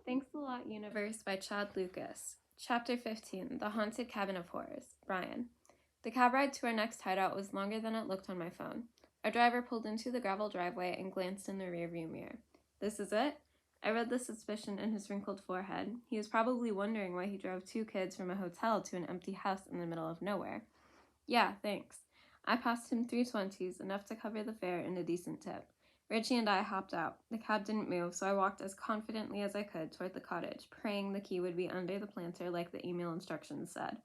Thanks a Lot Universe by Chad Lucas. Chapter 15, The Haunted Cabin of Horrors, Brian. The cab ride to our next hideout was longer than it looked on my phone. Our driver pulled into the gravel driveway and glanced in the rearview mirror. This is it? I read the suspicion in his wrinkled forehead. He was probably wondering why he drove two kids from a hotel to an empty house in the middle of nowhere. Yeah, thanks. I passed him 320s, enough to cover the fare and a decent tip. Richie and I hopped out. The cab didn't move, so I walked as confidently as I could toward the cottage, praying the key would be under the planter like the email instructions said.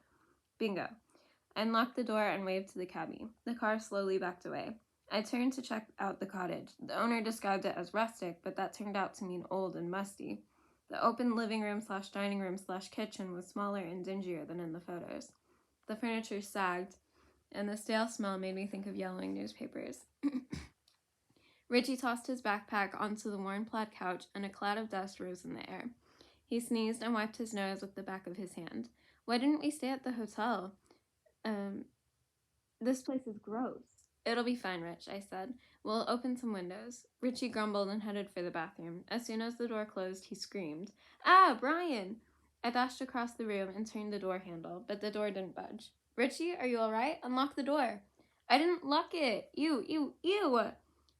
Bingo. I unlocked the door and waved to the cabbie. The car slowly backed away. I turned to check out the cottage. The owner described it as rustic, but that turned out to mean old and musty. The open living room / dining room / kitchen was smaller and dingier than in the photos. The furniture sagged, and the stale smell made me think of yellowing newspapers. Richie tossed his backpack onto the worn plaid couch, and a cloud of dust rose in the air. He sneezed and wiped his nose with the back of his hand. Why didn't we stay at the hotel? This place is gross. It'll be fine, Rich, I said. We'll open some windows. Richie grumbled and headed for the bathroom. As soon as the door closed, he screamed, "Ah, Brian!" I dashed across the room and turned the door handle, but the door didn't budge. Richie, are you all right? Unlock the door. I didn't lock it. Ew.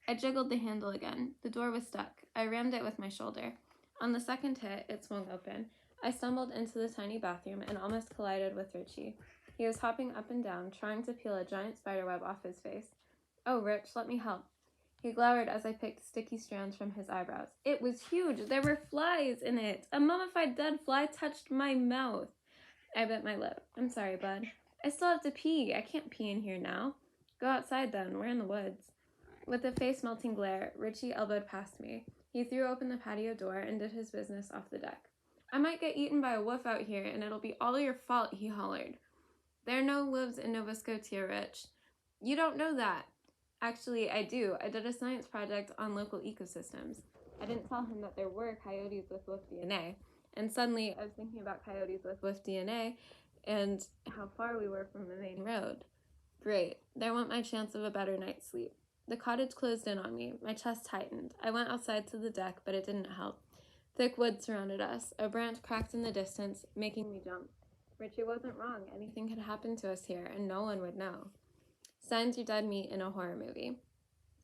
I jiggled the handle again. The door was stuck. I rammed it with my shoulder. On the second hit, it swung open. I stumbled into the tiny bathroom and almost collided with Richie. He was hopping up and down, trying to peel a giant spiderweb off his face. Oh, Rich, let me help. He glowered as I picked sticky strands from his eyebrows. It was huge. There were flies in it. A mummified dead fly touched my mouth. I bit my lip. I'm sorry, bud. I still have to pee. I can't pee in here now. Go outside then. We're in the woods. With a face-melting glare, Richie elbowed past me. He threw open the patio door and did his business off the deck. I might get eaten by a wolf out here, and it'll be all your fault, he hollered. There are no wolves in Nova Scotia, Rich. You don't know that. Actually, I do. I did a science project on local ecosystems. I didn't tell him that there were coyotes with wolf DNA. And suddenly, I was thinking about coyotes with wolf DNA and how far we were from the main road. Great. There went my chance of a better night's sleep. The cottage closed in on me. My chest tightened. I went outside to the deck, but it didn't help. Thick wood surrounded us. A branch cracked in the distance, making me jump. Richie wasn't wrong. Anything could happen to us here, and no one would know. Signs you dead meat in a horror movie.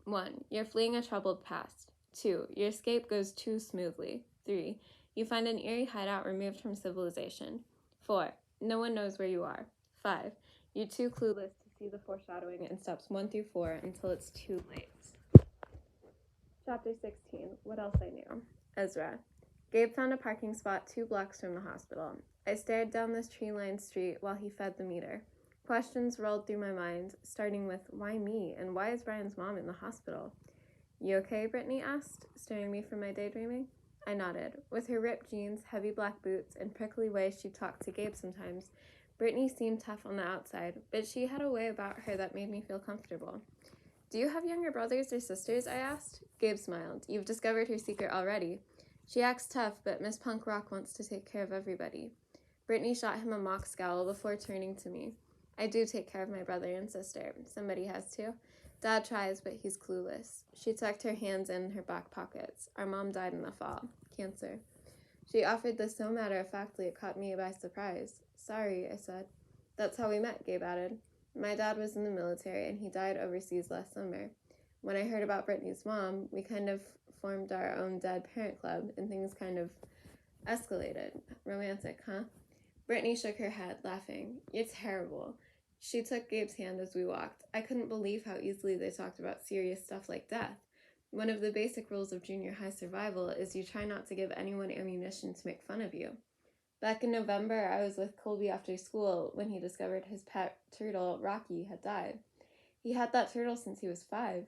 1. You're fleeing a troubled past. 2. Your escape goes too smoothly. 3. You find an eerie hideout removed from civilization. 4. No one knows where you are. 5. You're too clueless to see the foreshadowing in steps 1 through 4 until it's too late. Chapter 16. What else I knew. Ezra. Gabe found a parking spot 2 blocks from the hospital. I stared down this tree-lined street while he fed the meter. Questions rolled through my mind, starting with, why me, and why is Brian's mom in the hospital? You okay, Brittany asked, staring me from my daydreaming. I nodded. With her ripped jeans, heavy black boots, and prickly way she talked to Gabe sometimes, Brittany seemed tough on the outside, but she had a way about her that made me feel comfortable. Do you have younger brothers or sisters? I asked. Gabe smiled. You've discovered her secret already. She acts tough, but Miss Punk Rock wants to take care of everybody. Brittany shot him a mock scowl before turning to me. I do take care of my brother and sister. Somebody has to. Dad tries, but he's clueless. She tucked her hands in her back pockets. Our mom died in the fall. Cancer. She offered this so matter-of-factly it caught me by surprise. Sorry, I said. That's how we met, Gabe added. My dad was in the military, and he died overseas last summer. When I heard about Brittany's mom, we kind of formed our own dead parent club, and things kind of escalated. Romantic, huh? Brittany shook her head, laughing. You're terrible. She took Gabe's hand as we walked. I couldn't believe how easily they talked about serious stuff like death. One of the basic rules of junior high survival is you try not to give anyone ammunition to make fun of you. Back in November, I was with Colby after school when he discovered his pet turtle, Rocky, had died. He had that turtle since he was 5.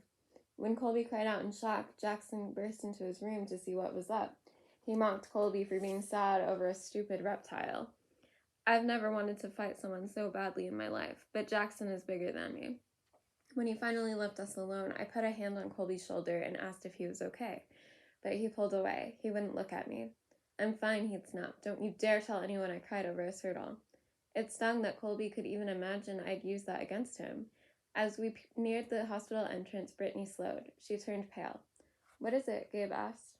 When Colby cried out in shock, Jackson burst into his room to see what was up. He mocked Colby for being sad over a stupid reptile. I've never wanted to fight someone so badly in my life, but Jackson is bigger than me. When he finally left us alone, I put a hand on Colby's shoulder and asked if he was okay, but he pulled away. He wouldn't look at me. I'm fine, he'd snapped. Don't you dare tell anyone I cried over a turtle. It stung that Colby could even imagine I'd use that against him. As we neared the hospital entrance, Brittany slowed. She turned pale. What is it? Gabe asked.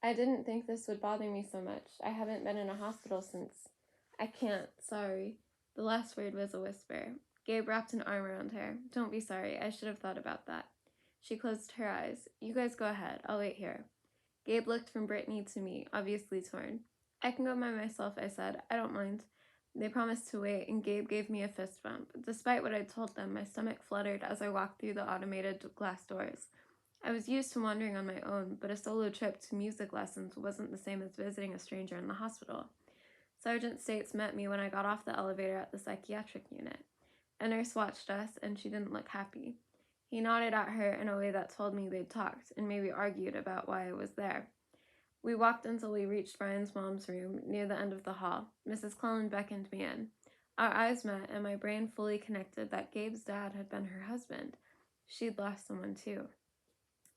I didn't think this would bother me so much. I haven't been in a hospital since. I can't, sorry. The last word was a whisper. Gabe wrapped an arm around her. Don't be sorry, I should have thought about that. She closed her eyes. You guys go ahead, I'll wait here. Gabe looked from Brittany to me, obviously torn. I can go by myself, I said. I don't mind. They promised to wait, and Gabe gave me a fist bump. Despite what I told them, my stomach fluttered as I walked through the automated glass doors. I was used to wandering on my own, but a solo trip to music lessons wasn't the same as visiting a stranger in the hospital. Sergeant States met me when I got off the elevator at the psychiatric unit. A nurse watched us, and she didn't look happy. He nodded at her in a way that told me they'd talked and maybe argued about why I was there. We walked until we reached Brian's mom's room near the end of the hall. Mrs. Clellan beckoned me in. Our eyes met, and my brain fully connected that Gabe's dad had been her husband. She'd lost someone too.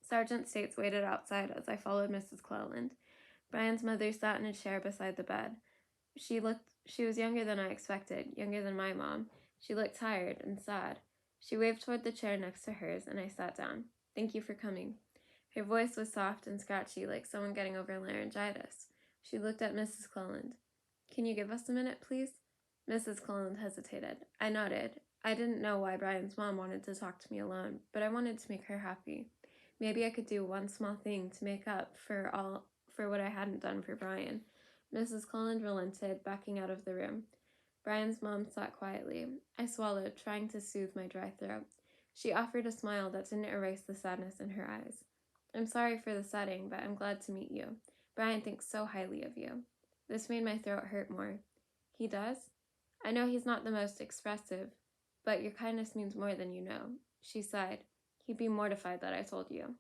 Sergeant States waited outside as I followed Mrs. Clelland. Brian's mother sat in a chair beside the bed. She was younger than I expected, younger than my mom. She looked tired and sad. She waved toward the chair next to hers, and I sat down. Thank you for coming. Her voice was soft and scratchy, like someone getting over laryngitis. She looked at Mrs. Clelland. Can you give us a minute, please? Mrs. Clelland hesitated. I nodded. I didn't know why Brian's mom wanted to talk to me alone, but I wanted to make her happy. Maybe I could do one small thing to make up for what I hadn't done for Brian. Mrs. Clelland relented, backing out of the room. Brian's mom sat quietly. I swallowed, trying to soothe my dry throat. She offered a smile that didn't erase the sadness in her eyes. I'm sorry for the setting, but I'm glad to meet you. Brian thinks so highly of you. This made my throat hurt more. He does? I know he's not the most expressive, but your kindness means more than you know. She sighed. He'd be mortified that I told you.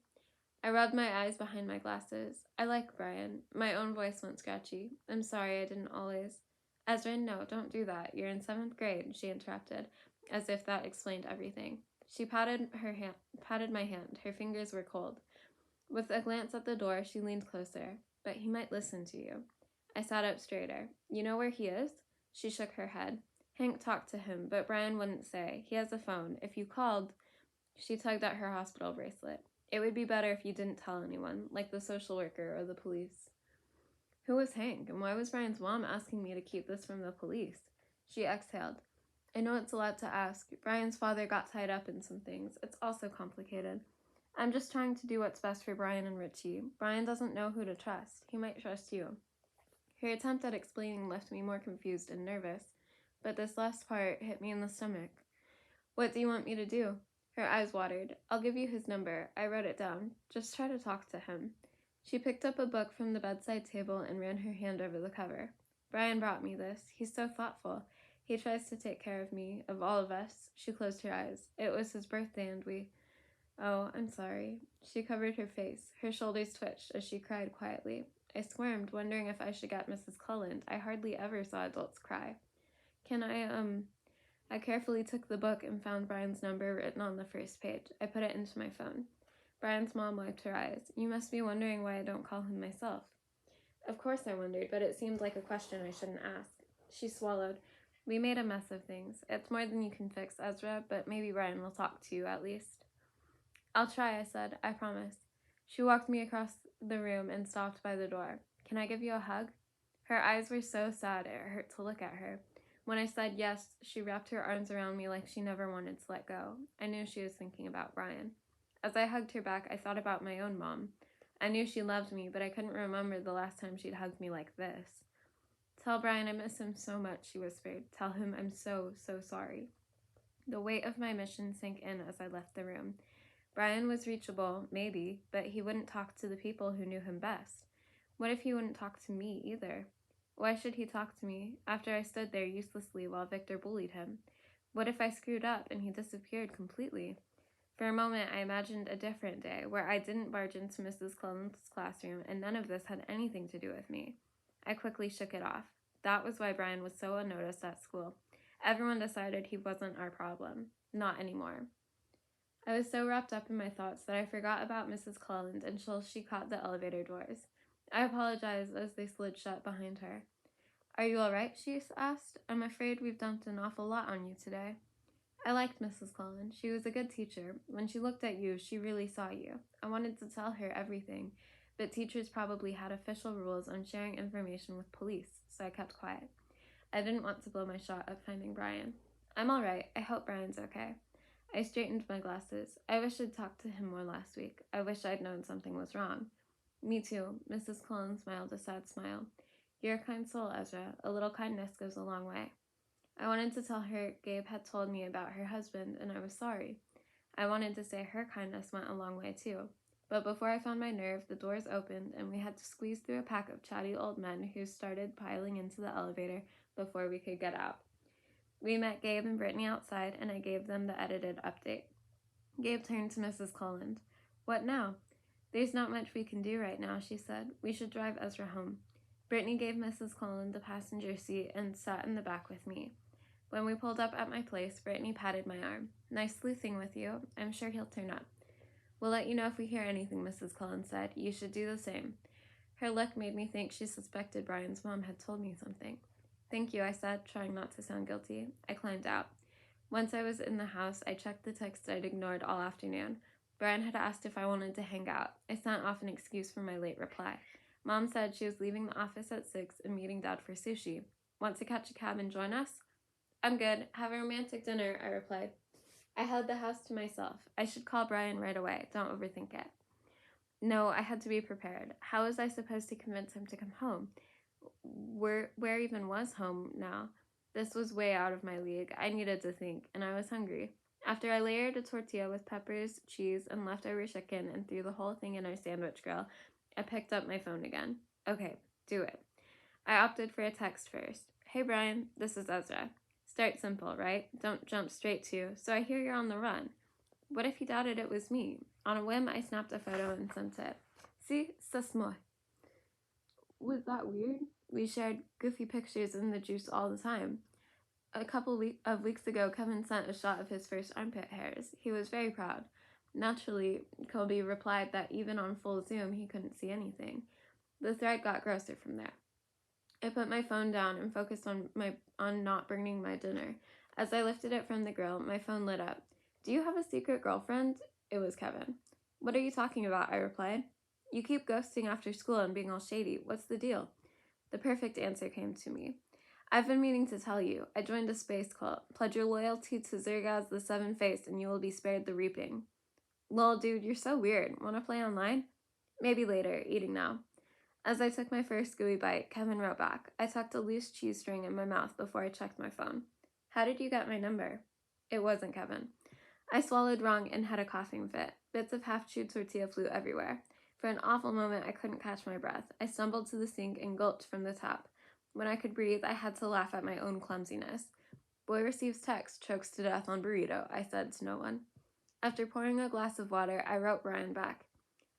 I rubbed my eyes behind my glasses. I like Brian. My own voice went scratchy. I'm sorry I didn't always. Ezra, no, don't do that. You're in 7th grade, she interrupted, as if that explained everything. She patted my hand. Her fingers were cold. With a glance at the door, she leaned closer. But he might listen to you. I sat up straighter. You know where he is? She shook her head. Hank talked to him, but Brian wouldn't say. He has a phone. If you called... She tugged at her hospital bracelet. It would be better if you didn't tell anyone, like the social worker or the police. Who was Hank, and why was Brian's mom asking me to keep this from the police? She exhaled. I know it's a lot to ask. Brian's father got tied up in some things. It's also complicated. I'm just trying to do what's best for Brian and Richie. Brian doesn't know who to trust. He might trust you. Her attempt at explaining left me more confused and nervous, but this last part hit me in the stomach. What do you want me to do? Her eyes watered. I'll give you his number. I wrote it down. Just try to talk to him. She picked up a book from the bedside table and ran her hand over the cover. Brian brought me this. He's so thoughtful. He tries to take care of me, of all of us. She closed her eyes. It was his birthday and we... Oh, I'm sorry. She covered her face. Her shoulders twitched as she cried quietly. I squirmed, wondering if I should get Mrs. Clelland. I hardly ever saw adults cry. I carefully took the book and found Brian's number written on the first page. I put it into my phone. Brian's mom wiped her eyes. You must be wondering why I don't call him myself. Of course I wondered, but it seemed like a question I shouldn't ask. She swallowed. We made a mess of things. It's more than you can fix, Ezra, but maybe Brian will talk to you at least. I'll try, I said. I promise. She walked me across the room and stopped by the door. Can I give you a hug? Her eyes were so sad it hurt to look at her. When I said yes, she wrapped her arms around me like she never wanted to let go. I knew she was thinking about Brian. As I hugged her back, I thought about my own mom. I knew she loved me, but I couldn't remember the last time she'd hugged me like this. Tell Brian I miss him so much, she whispered. Tell him I'm so, so sorry. The weight of my mission sank in as I left the room. Brian was reachable, maybe, but he wouldn't talk to the people who knew him best. What if he wouldn't talk to me either? Why should he talk to me after I stood there uselessly while Victor bullied him? What if I screwed up and he disappeared completely? For a moment, I imagined a different day where I didn't barge into Mrs. Clelland's classroom and none of this had anything to do with me. I quickly shook it off. That was why Brian was so unnoticed at school. Everyone decided he wasn't our problem. Not anymore. I was so wrapped up in my thoughts that I forgot about Mrs. Clelland until she caught the elevator doors. I apologized as they slid shut behind her. Are you all right? She asked. I'm afraid we've dumped an awful lot on you today. I liked Mrs. Clelland. She was a good teacher. When she looked at you, she really saw you. I wanted to tell her everything, but teachers probably had official rules on sharing information with police, so I kept quiet. I didn't want to blow my shot at finding Brian. I'm all right. I hope Brian's okay. I straightened my glasses. I wish I'd talked to him more last week. I wish I'd known something was wrong. Me too. Mrs. Cullen smiled a sad smile. You're a kind soul, Ezra. A little kindness goes a long way. I wanted to tell her Gabe had told me about her husband, and I was sorry. I wanted to say her kindness went a long way too. But before I found my nerve, the doors opened, and we had to squeeze through a pack of chatty old men who started piling into the elevator before we could get out. We met Gabe and Brittany outside, and I gave them the edited update. Gabe turned to Mrs. Cullen. What now? There's not much we can do right now, she said. We should drive Ezra home. Brittany gave Mrs. Cullen the passenger seat and sat in the back with me. When we pulled up at my place, Brittany patted my arm. Nice sleuthing with you. I'm sure he'll turn up. We'll let you know if we hear anything, Mrs. Cullen said. You should do the same. Her look made me think she suspected Brian's mom had told me something. Thank you, I said, trying not to sound guilty. I climbed out. Once I was in the house, I checked the text I'd ignored all afternoon. Brian had asked if I wanted to hang out. I sent off an excuse for my late reply. Mom said she was leaving the office at 6 and meeting Dad for sushi. Want to catch a cab and join us? I'm good. Have a romantic dinner, I replied. I held the house to myself. I should call Brian right away. Don't overthink it. No, I had to be prepared. How was I supposed to convince him to come home? Where even was home now? This was way out of my league. I needed to think, and I was hungry. After I layered a tortilla with peppers, cheese, and leftover chicken and threw the whole thing in our sandwich grill, I picked up my phone again. Okay, do it. I opted for a text first. Hey Brian, this is Ezra. Start simple, right? Don't jump straight to, so I hear you're on the run. What if he doubted it was me? On a whim, I snapped a photo and sent it. See, c'est moi. Was that weird? We shared goofy pictures in the juice all the time. A couple of weeks ago, Kevin sent a shot of his first armpit hairs. He was very proud. Naturally, Colby replied that even on full zoom, he couldn't see anything. The thread got grosser from there. I put my phone down and focused on not burning my dinner. As I lifted it from the grill, my phone lit up. Do you have a secret girlfriend? It was Kevin. What are you talking about? I replied. You keep ghosting after school and being all shady. What's the deal? The perfect answer came to me. I've been meaning to tell you. I joined a space cult. Pledge your loyalty to Zergaz the Seven-Faced and you will be spared the reaping. Lol, dude, you're so weird. Want to play online? Maybe later. Eating now. As I took my first gooey bite, Kevin wrote back. I tucked a loose cheese string in my mouth before I checked my phone. How did you get my number? It wasn't Kevin. I swallowed wrong and had a coughing fit. Bits of half-chewed tortilla flew everywhere. For an awful moment, I couldn't catch my breath. I stumbled to the sink and gulped from the top. When I could breathe, I had to laugh at my own clumsiness. Boy receives text, chokes to death on burrito, I said to no one. After pouring a glass of water, I wrote Brian back.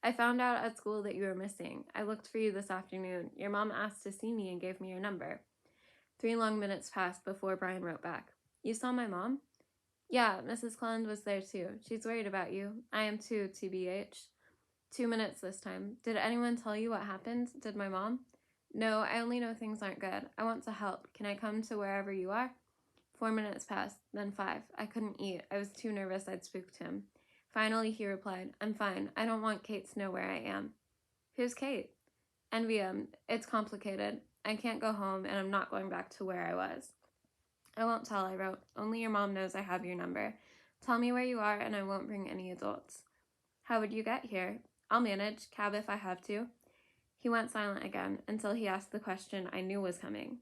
I found out at school that you were missing. I looked for you this afternoon. Your mom asked to see me and gave me your number. 3 long minutes passed before Brian wrote back. You saw my mom? Yeah, Mrs. Cullen was there too. She's worried about you. I am too, TBH. 2 minutes this time. Did anyone tell you what happened? Did my mom? No, I only know things aren't good. I want to help. Can I come to wherever you are? 4 minutes passed, then 5. I couldn't eat. I was too nervous I'd spooked him. Finally, he replied, I'm fine. I don't want Kate to know where I am. Who's Kate? NVM. It's complicated. I can't go home, and I'm not going back to where I was. I won't tell, I wrote. Only your mom knows I have your number. Tell me where you are, and I won't bring any adults. How would you get here? I'll manage. Cab if I have to. He went silent again until he asked the question I knew was coming.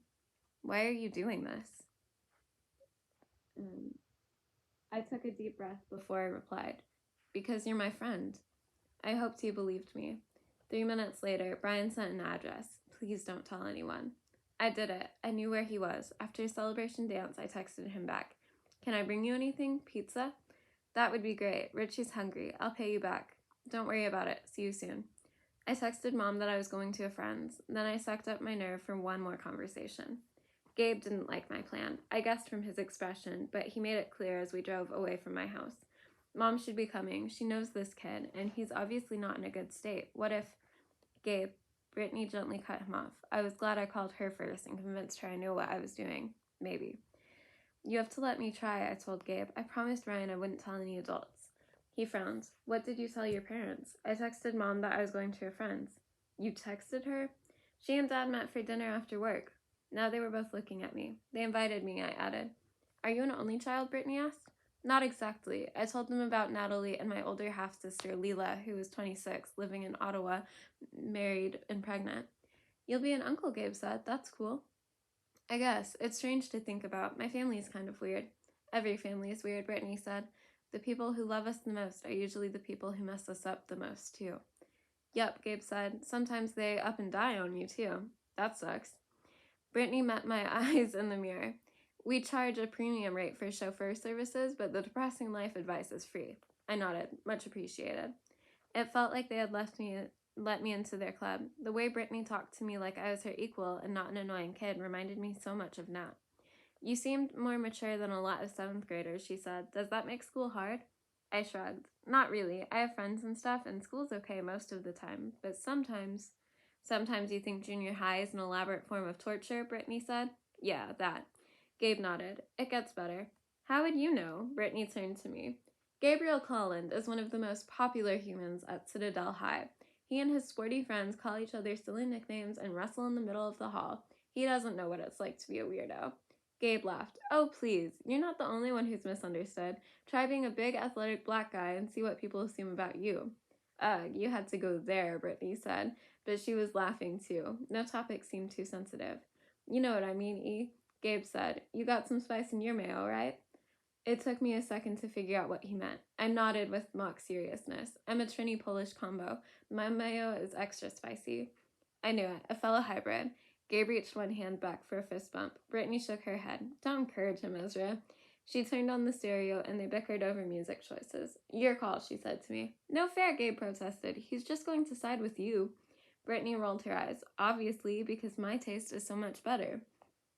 Why are you doing this? I took a deep breath before I replied. Because you're my friend. I hoped he believed me. 3 minutes later, Brian sent an address. Please don't tell anyone. I did it. I knew where he was. After a celebration dance, I texted him back. Can I bring you anything? Pizza? That would be great. Richie's hungry. I'll pay you back. Don't worry about it. See you soon. I texted Mom that I was going to a friend's. Then I sucked up my nerve for one more conversation. Gabe didn't like my plan. I guessed from his expression, but he made it clear as we drove away from my house. Mom should be coming. She knows this kid, and he's obviously not in a good state. What if... Gabe, Brittany gently cut him off. I was glad I called her first and convinced her I knew what I was doing. Maybe. You have to let me try, I told Gabe. I promised Ryan I wouldn't tell any adults. He frowned. What did you tell your parents? I texted Mom that I was going to a friend's. You texted her? She and Dad met for dinner after work. Now they were both looking at me. They invited me, I added. Are you an only child? Brittany asked. Not exactly. I told them about Natalie and my older half-sister, Leela, who was 26, living in Ottawa, married and pregnant. You'll be an uncle, Gabe said. That's cool. I guess. It's strange to think about. My family is kind of weird. Every family is weird, Brittany said. The people who love us the most are usually the people who mess us up the most, too. Yup, Gabe said. Sometimes they up and die on you, too. That sucks. Brittany met my eyes in the mirror. We charge a premium rate for chauffeur services, but the depressing life advice is free. I nodded, much appreciated. It felt like they had let me into their club. The way Brittany talked to me like I was her equal and not an annoying kid reminded me so much of Nat. You seemed more mature than a lot of 7th graders, she said. Does that make school hard? I shrugged. Not really. I have friends and stuff, and school's okay most of the time. But sometimes you think junior high is an elaborate form of torture, Brittany said. Yeah, that. Gabe nodded. It gets better. How would you know? Brittany turned to me. Gabriel Colland is one of the most popular humans at Citadel High. He and his sporty friends call each other silly nicknames and wrestle in the middle of the hall. He doesn't know what it's like to be a weirdo. Gabe laughed. Oh, please. You're not the only one who's misunderstood. Try being a big, athletic black guy and see what people assume about you. Ugh, you had to go there, Brittany said, but she was laughing too. No topic seemed too sensitive. You know what I mean, E? Gabe said. You got some spice in your mayo, right? It took me a second to figure out what he meant. I nodded with mock seriousness. I'm a Trini Polish combo. My mayo is extra spicy. I knew it. A fellow hybrid. Gabe reached one hand back for a fist bump. Brittany shook her head. Don't encourage him, Ezra. She turned on the stereo and they bickered over music choices. Your call, she said to me. No fair, Gabe protested. He's just going to side with you. Brittany rolled her eyes. Obviously, because my taste is so much better.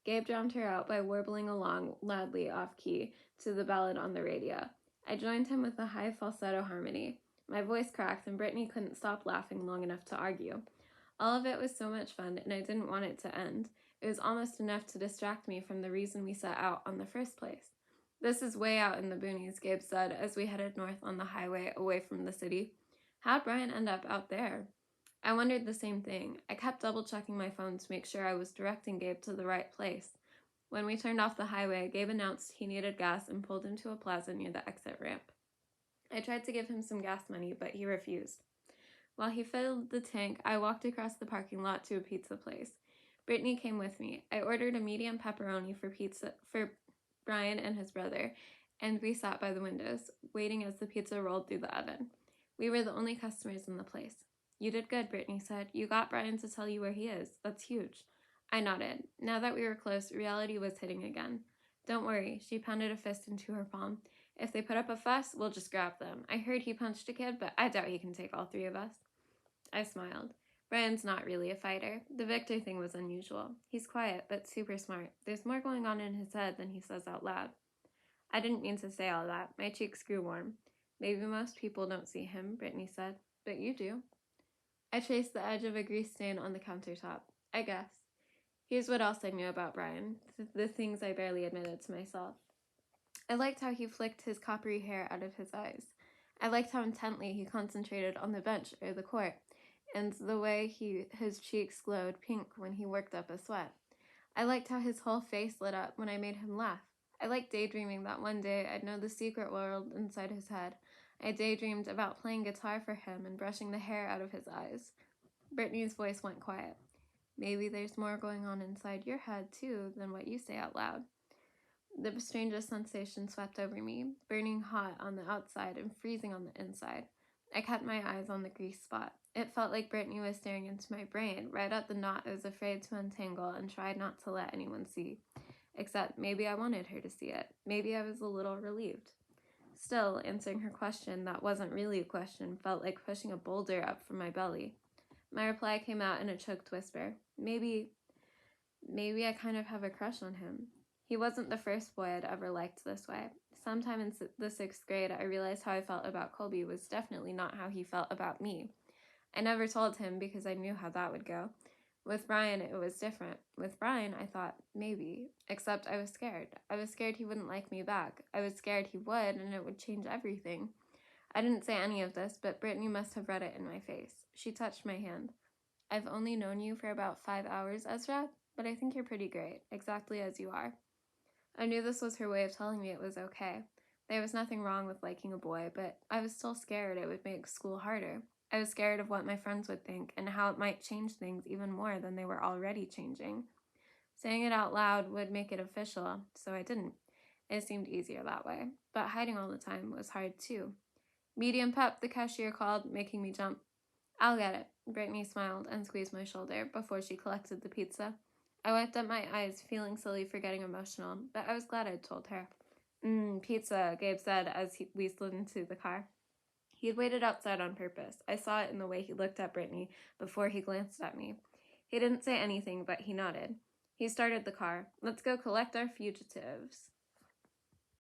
Gabe drowned her out by warbling along loudly off-key to the ballad on the radio. I joined him with a high falsetto harmony. My voice cracked and Brittany couldn't stop laughing long enough to argue. All of it was so much fun and I didn't want it to end. It was almost enough to distract me from the reason we set out on the first place. This is way out in the boonies, Gabe said as we headed north on the highway away from the city. How'd Brian end up out there? I wondered the same thing. I kept double-checking my phone to make sure I was directing Gabe to the right place. When we turned off the highway, Gabe announced he needed gas and pulled into a plaza near the exit ramp. I tried to give him some gas money, but he refused. While he filled the tank, I walked across the parking lot to a pizza place. Brittany came with me. I ordered a medium pepperoni for Brian and his brother, and we sat by the windows, waiting as the pizza rolled through the oven. We were the only customers in the place. You did good, Brittany said. You got Brian to tell you where he is. That's huge. I nodded. Now that we were close, reality was hitting again. Don't worry, she pounded a fist into her palm. If they put up a fuss, we'll just grab them. I heard he punched a kid, but I doubt he can take all 3 of us. I smiled. Brian's not really a fighter. The Victor thing was unusual. He's quiet, but super smart. There's more going on in his head than he says out loud. I didn't mean to say all that. My cheeks grew warm. Maybe most people don't see him, Brittany said. But you do. I traced the edge of a grease stain on the countertop. I guess. Here's what else I knew about Brian. The things I barely admitted to myself. I liked how he flicked his coppery hair out of his eyes. I liked how intently he concentrated on the bench or the court, and the way his cheeks glowed pink when he worked up a sweat. I liked how his whole face lit up when I made him laugh. I liked daydreaming that one day I'd know the secret world inside his head. I daydreamed about playing guitar for him and brushing the hair out of his eyes. Brittany's voice went quiet. Maybe there's more going on inside your head, too, than what you say out loud. The strangest sensation swept over me, burning hot on the outside and freezing on the inside. I kept my eyes on the grease spot. It felt like Brittany was staring into my brain, right at the knot I was afraid to untangle and tried not to let anyone see. Except maybe I wanted her to see it. Maybe I was a little relieved. Still, answering her question that wasn't really a question felt like pushing a boulder up from my belly. My reply came out in a choked whisper. Maybe I kind of have a crush on him. He wasn't the first boy I'd ever liked this way. Sometime in the 6th grade, I realized how I felt about Colby was definitely not how he felt about me. I never told him because I knew how that would go. With Brian, it was different. With Brian, I thought, maybe. Except I was scared. I was scared he wouldn't like me back. I was scared he would, and it would change everything. I didn't say any of this, but Brittany must have read it in my face. She touched my hand. I've only known you for about 5 hours, Ezra, but I think you're pretty great, exactly as you are. I knew this was her way of telling me it was okay. There was nothing wrong with liking a boy, but I was still scared it would make school harder. I was scared of what my friends would think and how it might change things even more than they were already changing. Saying it out loud would make it official, so I didn't. It seemed easier that way, but hiding all the time was hard too. Medium pep, the cashier called, making me jump. I'll get it. Brittany smiled and squeezed my shoulder before she collected the pizza. I wiped up my eyes, feeling silly for getting emotional, but I was glad I'd told her. Pizza, Gabe said as we slid into the car. He had waited outside on purpose. I saw it in the way he looked at Brittany before he glanced at me. He didn't say anything, but he nodded. He started the car. Let's go collect our fugitives.